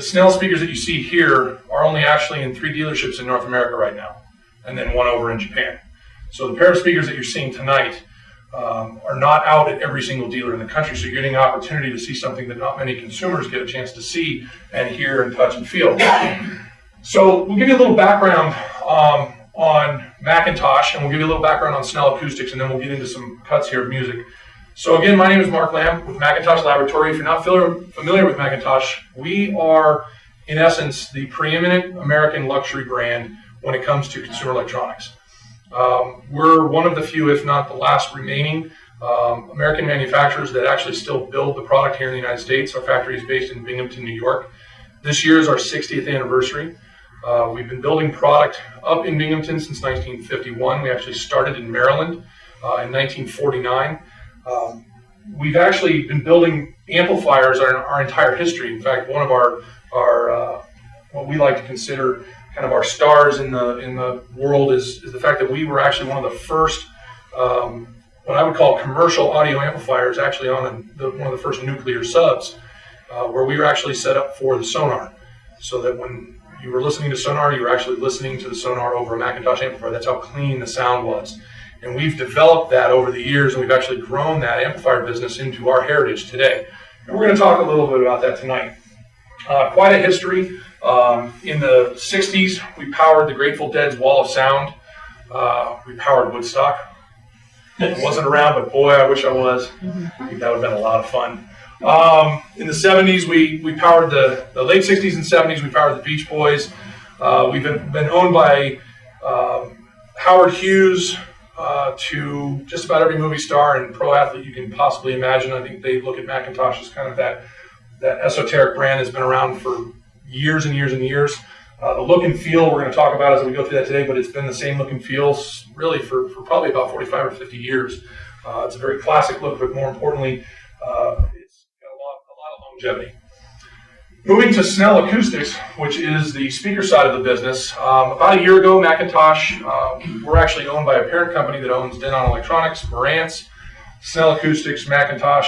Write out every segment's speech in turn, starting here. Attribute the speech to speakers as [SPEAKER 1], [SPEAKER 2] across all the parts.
[SPEAKER 1] The Snell speakers that you see here are only actually in 3 dealerships in North America right now, and then 1 over in Japan. So the pair of speakers that you're seeing tonight are not out at every single dealer in the country, so you're getting an opportunity to see something that not many consumers get a chance to see and hear and touch and feel. So we'll give you a little background on McIntosh, and we'll give you a little background on Snell Acoustics, and then we'll get into some cuts here of music. So again, my name is Marc with McIntosh Laboratories. If you're not familiar with McIntosh, we are, in essence, the preeminent American luxury brand when it comes to consumer electronics. We're one of the few, if not the last remaining, American manufacturers that actually still build the product here in the United States. Our factory is based in Binghamton, New York. This year is our 60th anniversary. We've been building product up in Binghamton since 1951. We actually started in Maryland in 1949. We've actually been building amplifiers our entire history. In fact, one of our what we like to consider kind of our stars in the world is the fact that we were actually one of the first, what I would call commercial audio amplifiers, actually on one of the first nuclear subs, where we were actually set up for the sonar, so that when you were listening to sonar, you were actually listening to the sonar over a McIntosh amplifier. That's how clean the sound was. And we've developed that over the years, and we've actually grown that amplifier business into our heritage today. And we're going to talk a little bit about that tonight. Quite a history. In the 60s, we powered the Grateful Dead's Wall of Sound. We powered Woodstock. I wasn't around, but boy, I wish I was. I think that would have been a lot of fun. In the 70s, we powered the late 60s and 70s, we powered the Beach Boys. We've been owned by Howard Hughes, to just about every movie star and pro athlete you can possibly imagine. I think they look at McIntosh as kind of that esoteric brand that's been around for years and years and years. The look and feel we're going to talk about as we go through that today, but it's been the same look and feel really for probably about 45 or 50 years. It's a very classic look, but more importantly, it's got a lot of longevity. Moving to Snell Acoustics, which is the speaker side of the business. About a year ago, McIntosh, we're actually owned by a parent company that owns Denon Electronics, Marantz, Snell Acoustics, McIntosh.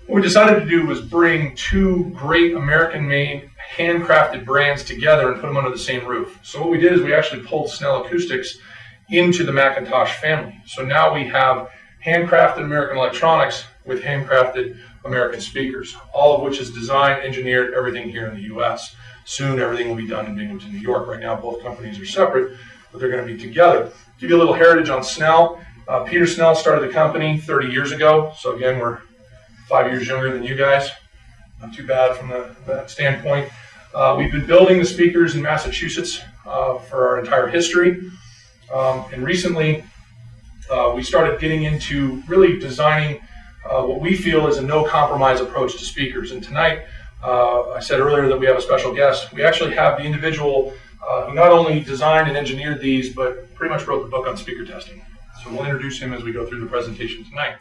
[SPEAKER 1] What we decided to do was bring 2 great American-made, handcrafted brands together and put them under the same roof. So what we did is we actually pulled Snell Acoustics into the McIntosh family. So now we have handcrafted American electronics with handcrafted American speakers, all of which is designed, engineered, everything here in the U.S. Soon, everything will be done in Binghamton, New York. Right now, both companies are separate, but they're going to be together. Give you a little heritage on Snell. Peter Snell started the company 30 years ago. So again, we're 5 years younger than you guys. Not too bad from that standpoint. We've been building the speakers in Massachusetts for our entire history. And recently, we started getting into really designing what we feel is a no-compromise approach to speakers. And tonight, I said earlier that we have a special guest. We actually have the individual who not only designed and engineered these, but pretty much wrote the book on speaker testing. So we'll introduce him as we go through the presentation tonight.